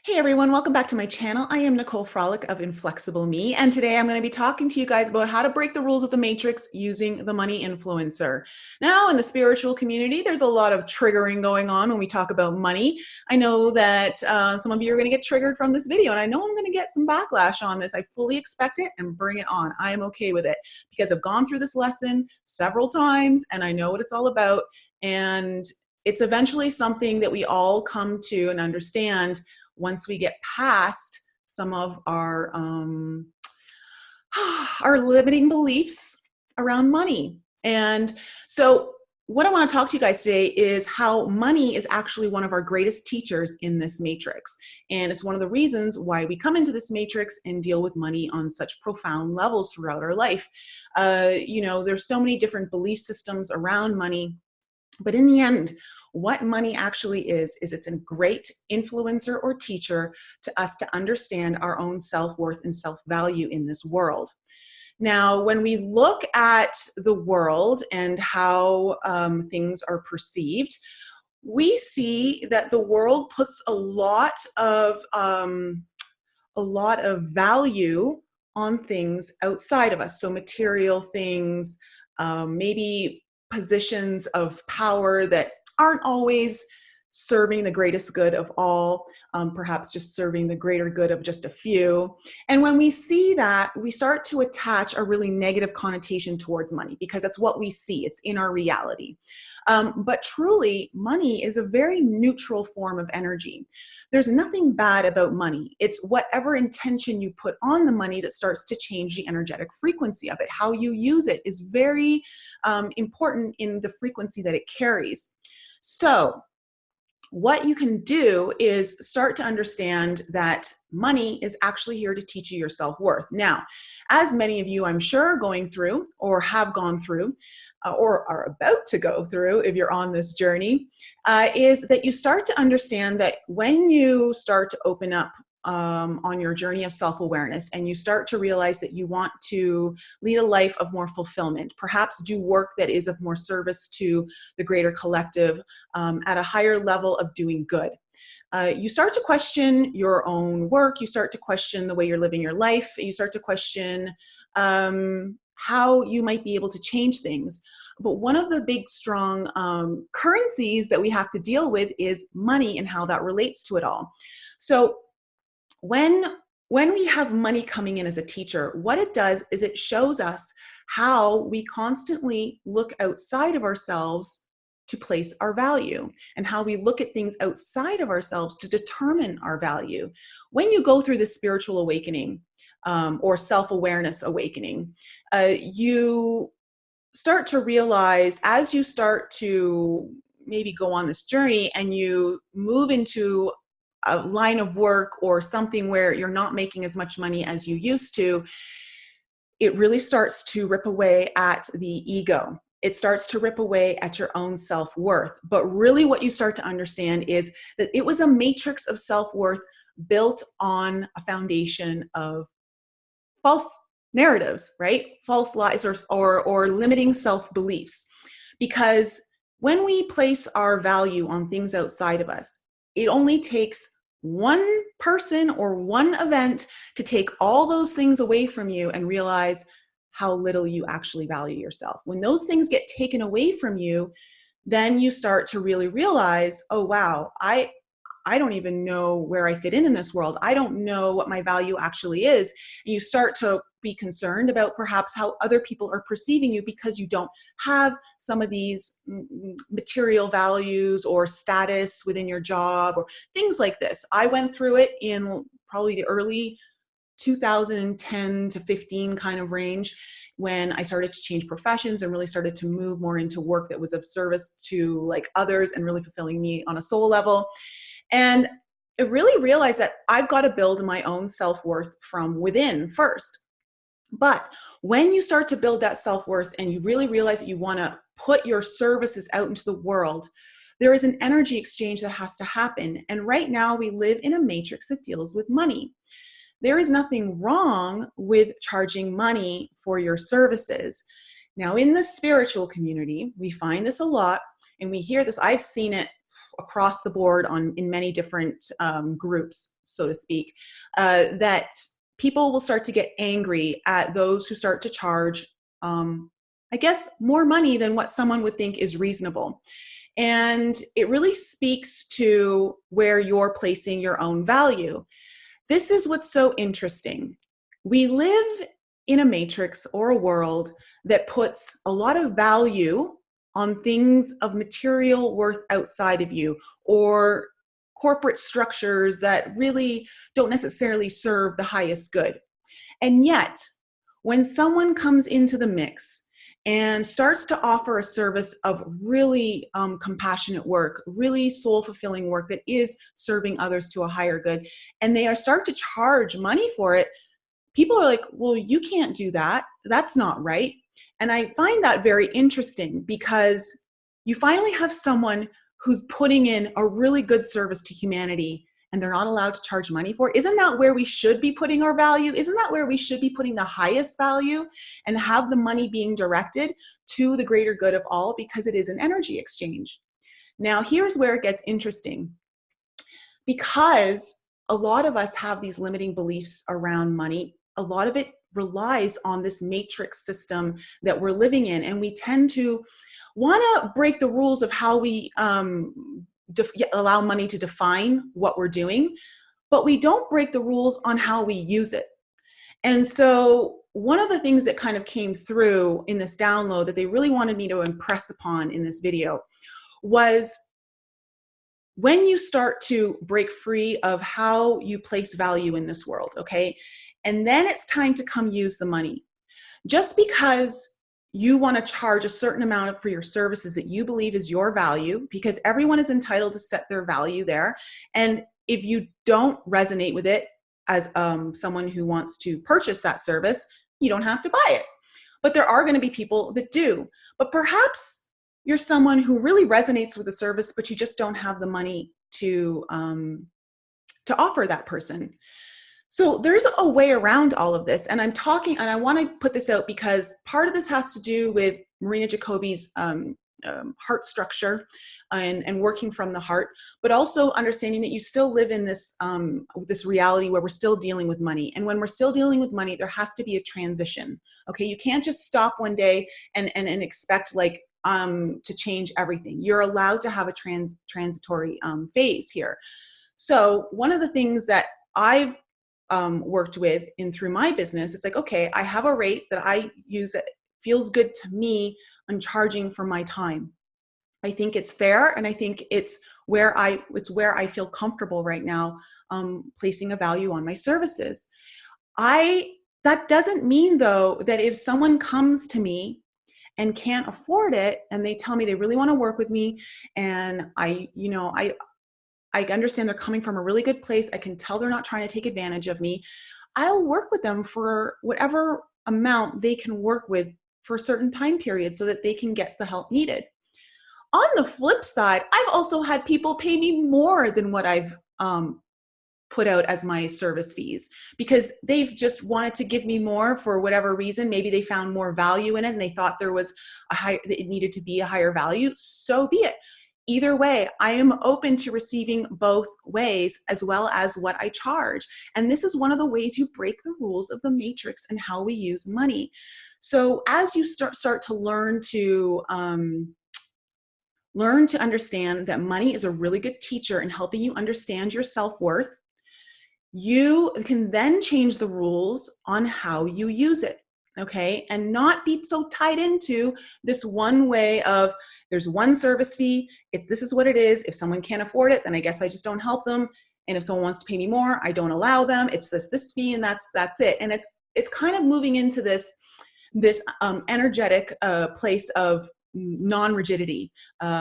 Hey everyone, welcome back to my channel. I am Nicole Frolick of Inflexible Me, and today I'm going to be talking to you guys about how to break the rules of the matrix using the money influencer. Now, in the spiritual community, there's a lot of triggering going on when we talk about money. I know that some of you are going to get triggered from this video, and I know I'm going to get some backlash on this. I fully expect it, and bring it on. I am okay with it because I've gone through this lesson several times, and I know what it's all about, and it's eventually something that we all come to and understand once we get past some of our our limiting beliefs around money. And so what I want to talk to you guys today is how money is actually one of our greatest teachers in this matrix. And it's one of the reasons why we come into this matrix and deal with money on such profound levels throughout our life. There's so many different belief systems around money. But in the end, what money actually is it's a great influencer or teacher to us to understand our own self-worth and self-value in this world. Now, when we look at the world and how things are perceived, we see that the world puts a lot of value on things outside of us. So material things, maybe positions of power that aren't always serving the greatest good of all, perhaps just serving the greater good of just a few. And when we see that, we start to attach a really negative connotation towards money because that's what we see. It's in our reality. But truly, money is a very neutral form of energy. There's nothing bad about money. It's whatever intention you put on the money that starts to change the energetic frequency of it. How you use it is very important in the frequency that it carries. So what you can do is start to understand that money is actually here to teach you your self-worth. Now, as many of you I'm sure are going through or have gone through, or are about to go through if you're on this journey, is that you start to understand that when you start to open up on your journey of self-awareness and you start to realize that you want to lead a life of more fulfillment, perhaps do work that is of more service to the greater collective at a higher level of doing good. You start to question your own work, you start to question the way you're living your life, and you start to question how you might be able to change things. But one of the big, strong currencies that we have to deal with is money and how that relates to it all. So when we have money coming in as a teacher, what it does is it shows us how we constantly look outside of ourselves to place our value, and how we look at things outside of ourselves to determine our value. When you go through this spiritual awakening, or self-awareness awakening, you start to realize, as you start to maybe go on this journey and you move into a line of work or something where you're not making as much money as you used to, it really starts to rip away at the ego. It starts to rip away at your own self-worth. But really what you start to understand is that it was a matrix of self-worth built on a foundation of false narratives, right? False lies or limiting self-beliefs. Because when we place our value on things outside of us, it only takes one person or one event to take all those things away from you and realize how little you actually value yourself. When those things get taken away from you, then you start to really realize, oh wow, I don't even know where I fit in this world. I don't know what my value actually is. And you start to be concerned about perhaps how other people are perceiving you because you don't have some of these material values or status within your job or things like this. I went through it in probably the early 2010 to 15 kind of range, when I started to change professions and really started to move more into work that was of service to like others and really fulfilling me on a soul level. And I really realized that I've got to build my own self-worth from within first. But when you start to build that self-worth and you really realize that you want to put your services out into the world, there is an energy exchange that has to happen. And right now we live in a matrix that deals with money. There is nothing wrong with charging money for your services. Now, in the spiritual community, we find this a lot and we hear this. I've seen it across the board in many different groups, so to speak, that people will start to get angry at those who start to charge, I guess, more money than what someone would think is reasonable. And it really speaks to where you're placing your own value. This is what's so interesting. We live in a matrix or a world that puts a lot of value on things of material worth outside of you, or corporate structures that really don't necessarily serve the highest good. And yet, when someone comes into the mix and starts to offer a service of really compassionate work, really soul-fulfilling work that is serving others to a higher good, and they start to charge money for it, people are like, well, you can't do that. That's not right. And I find that very interesting, because you finally have someone who's putting in a really good service to humanity and they're not allowed to charge money for it. Isn't that where we should be putting our value? Isn't that where we should be putting the highest value and have the money being directed to the greater good of all, because it is an energy exchange? Now, here's where it gets interesting. Because a lot of us have these limiting beliefs around money, a lot of it relies on this matrix system that we're living in, and we tend to want to break the rules of how we allow money to define what we're doing, but we don't break the rules on how we use it. And so one of the things that kind of came through in this download that they really wanted me to impress upon in this video was, when you start to break free of how you place value in this world, okay, and then it's time to come use the money. Just because you want to charge a certain amount for your services that you believe is your value, because everyone is entitled to set their value there. And if you don't resonate with it as someone who wants to purchase that service, you don't have to buy it. But there are going to be people that do. But perhaps you're someone who really resonates with the service, but you just don't have the money to offer that person. So there's a way around all of this. And I'm talking, and I want to put this out because part of this has to do with Marina Jacobi's heart structure and working from the heart, but also understanding that you still live in this, this reality where we're still dealing with money. And when we're still dealing with money, there has to be a transition. Okay, you can't just stop one day and expect like to change everything. You're allowed to have a transitory phase here. So one of the things that I've worked with through my business, it's like, okay, I have a rate that I use that feels good to me on charging for my time. I think it's fair, and I think it's where I feel comfortable right now placing a value on my services. That doesn't mean though that if someone comes to me and can't afford it and they tell me they really want to work with me, and I understand they're coming from a really good place, I can tell they're not trying to take advantage of me, I'll work with them for whatever amount they can work with for a certain time period so that they can get the help needed. On the flip side, I've also had people pay me more than what I've put out as my service fees, because they've just wanted to give me more for whatever reason. Maybe they found more value in it and they thought it needed to be a higher value. So be it. Either way, I am open to receiving both ways as well as what I charge. And this is one of the ways you break the rules of the matrix and how we use money. So as you start to learn to understand that money is a really good teacher in helping you understand your self-worth, you can then change the rules on how you use it, okay? And not be so tied into this one way of, there's one service fee, if this is what it is, if someone can't afford it, then I guess I just don't help them. And if someone wants to pay me more, I don't allow them. It's this fee, and that's it. And it's kind of moving into this energetic place of non-rigidity,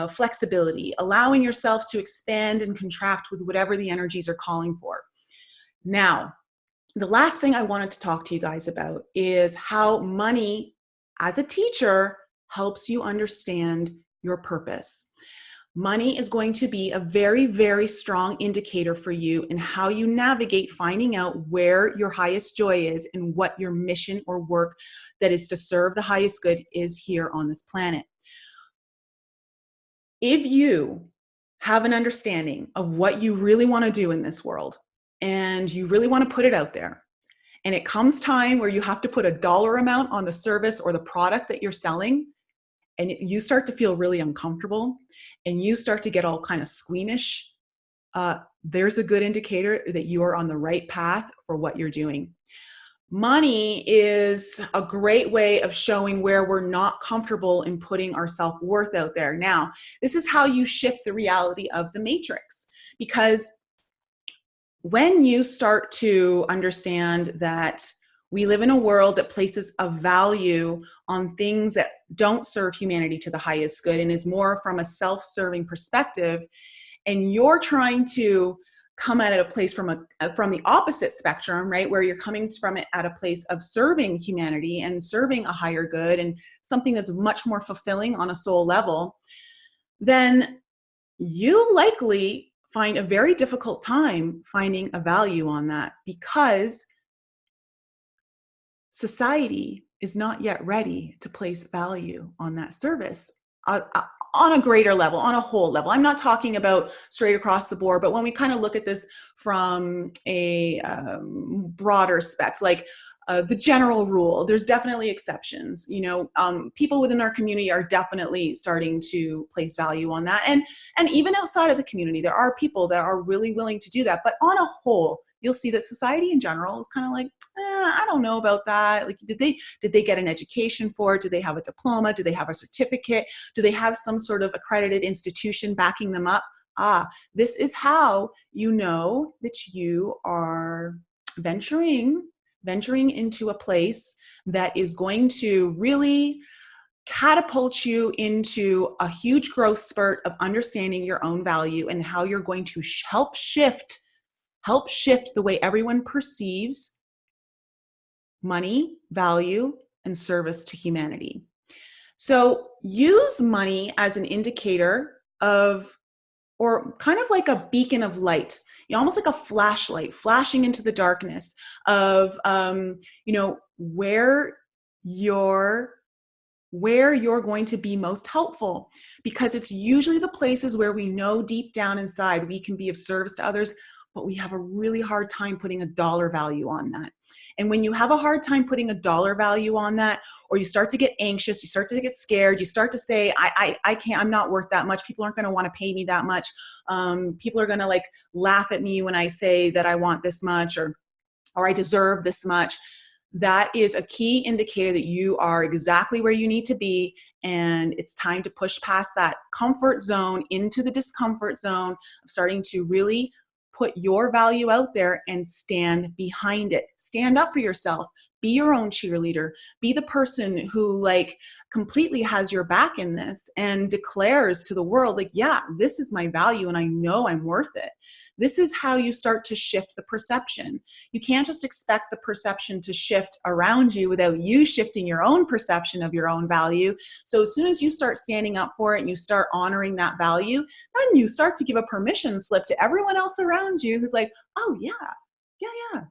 flexibility, allowing yourself to expand and contract with whatever the energies are calling for. Now, the last thing I wanted to talk to you guys about is how money as a teacher helps you understand your purpose. Money is going to be a very, very strong indicator for you in how you navigate finding out where your highest joy is and what your mission or work that is to serve the highest good is here on this planet. If you have an understanding of what you really want to do in this world, and you really want to put it out there, and it comes time where you have to put a dollar amount on the service or the product that you're selling, and you start to feel really uncomfortable and you start to get all kind of squeamish, there's a good indicator that you are on the right path for what you're doing. Money is a great way of showing where we're not comfortable in putting our self-worth out there. Now, this is how you shift the reality of the matrix, because when you start to understand that we live in a world that places a value on things that don't serve humanity to the highest good and is more from a self-serving perspective, and you're trying to come at it a place from the opposite spectrum, right, where you're coming from it at a place of serving humanity and serving a higher good and something that's much more fulfilling on a soul level, then you likely find a very difficult time finding a value on that, because society is not yet ready to place value on that service on a greater level, on a whole level. I'm not talking about straight across the board, but when we kind of look at this from a broader spec, like the general rule, there's definitely exceptions. You know, people within our community are definitely starting to place value on that. And even outside of the community, there are people that are really willing to do that. But on a whole, you'll see that society in general is kind of like, I don't know about that. Like, did they get an education for it? Do they have a diploma? Do they have a certificate? Do they have some sort of accredited institution backing them up? This is how you know that you are venturing into a place that is going to really catapult you into a huge growth spurt of understanding your own value and how you're going to help shift the way everyone perceives money, value, and service to humanity. So use money as an indicator of, or kind of like a beacon of light, you know, almost like a flashlight flashing into the darkness of, you know, where you're going to be most helpful, because it's usually the places where we know deep down inside we can be of service to others, but we have a really hard time putting a dollar value on that. And when you have a hard time putting a dollar value on that, or you start to get anxious, you start to get scared, you start to say, I can't, I'm not worth that much. People aren't going to want to pay me that much. People are going to like laugh at me when I say that I want this much, or I deserve this much. That is a key indicator that you are exactly where you need to be. And it's time to push past that comfort zone into the discomfort zone of starting to really put your value out there and stand behind it. Stand up for yourself. Be your own cheerleader. Be the person who like completely has your back in this and declares to the world, like, yeah, this is my value and I know I'm worth it. This is how you start to shift the perception. You can't just expect the perception to shift around you without you shifting your own perception of your own value. So as soon as you start standing up for it and you start honoring that value, then you start to give a permission slip to everyone else around you who's like, oh yeah, yeah.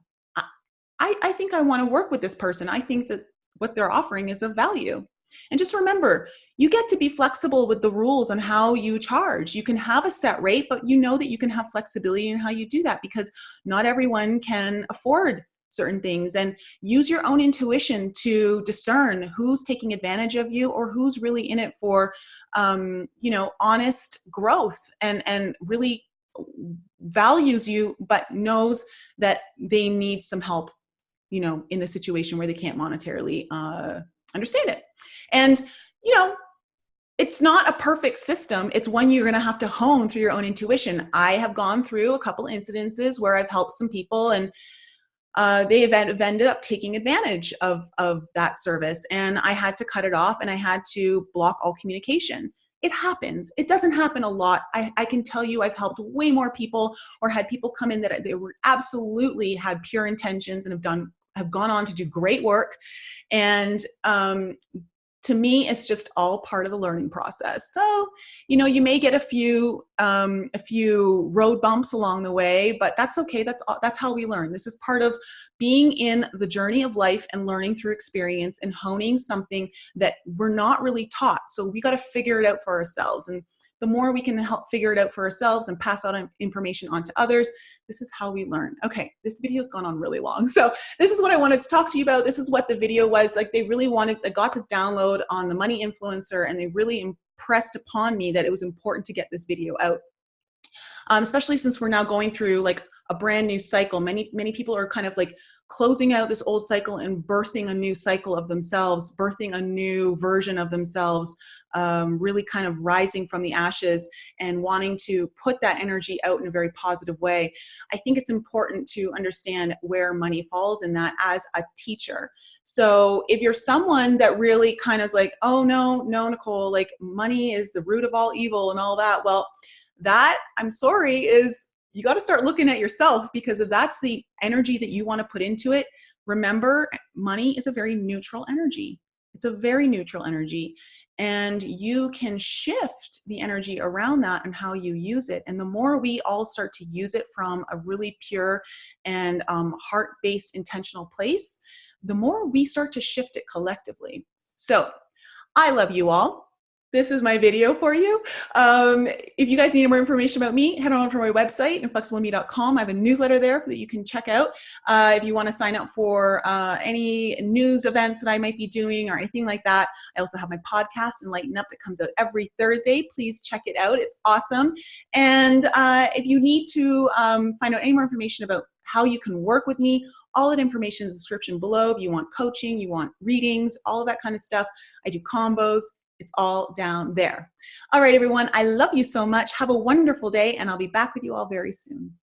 I think I want to work with this person. I think that what they're offering is of value. And just remember, you get to be flexible with the rules on how you charge. You can have a set rate, but you know that you can have flexibility in how you do that, because not everyone can afford certain things. And use your own intuition to discern who's taking advantage of you or who's really in it for, you know, honest growth and really values you, but knows that they need some help, you know, in the situation where they can't monetarily understand it. And, you know, it's not a perfect system. It's one you're going to have to hone through your own intuition. I have gone through a couple incidences where I've helped some people, and they have ended up taking advantage of that service. And I had to cut it off, and I had to block all communication. It happens. It doesn't happen a lot. I can tell you I've helped way more people, or had people come in that they were absolutely had pure intentions and have gone on to do great work. And to me, it's just all part of the learning process. So, you know, you may get a few road bumps along the way, but that's okay. That's how we learn. This is part of being in the journey of life and learning through experience and honing something that we're not really taught. So we got to figure it out for ourselves. And the more we can help figure it out for ourselves and pass out information on to others. This is how we learn. Okay, this video has gone on really long. So this is what I wanted to talk to you about. This is what the video was. Like, they really they got this download on the Money Influencer, and they really impressed upon me that it was important to get this video out. Especially since we're now going through like a brand new cycle. Many people are kind of like closing out this old cycle and birthing a new cycle of themselves, birthing a new version of themselves, really kind of rising from the ashes and wanting to put that energy out in a very positive way. I think it's important to understand where money falls in that as a teacher. So if you're someone that really kind of is like, oh no, Nicole, like money is the root of all evil and all that, well, that, I'm sorry, is you got to start looking at yourself, because if that's the energy that you want to put into it, remember, money is a very neutral energy. It's a very neutral energy, and you can shift the energy around that and how you use it. And the more we all start to use it from a really pure and heart-based intentional place, the more we start to shift it collectively. So I love you all. This is my video for you. If you guys need more information about me, head on over to my website, inflexiblememe.com. I have a newsletter there that you can check out. If you want to sign up for any news events that I might be doing or anything like that. I also have my podcast, Enlighten Up, that comes out every Thursday. Please check it out. It's awesome. And if you need to find out any more information about how you can work with me, all that information is in the description below. If you want coaching, you want readings, all of that kind of stuff. I do combos. It's all down there. All right, everyone, I love you so much. Have a wonderful day, and I'll be back with you all very soon.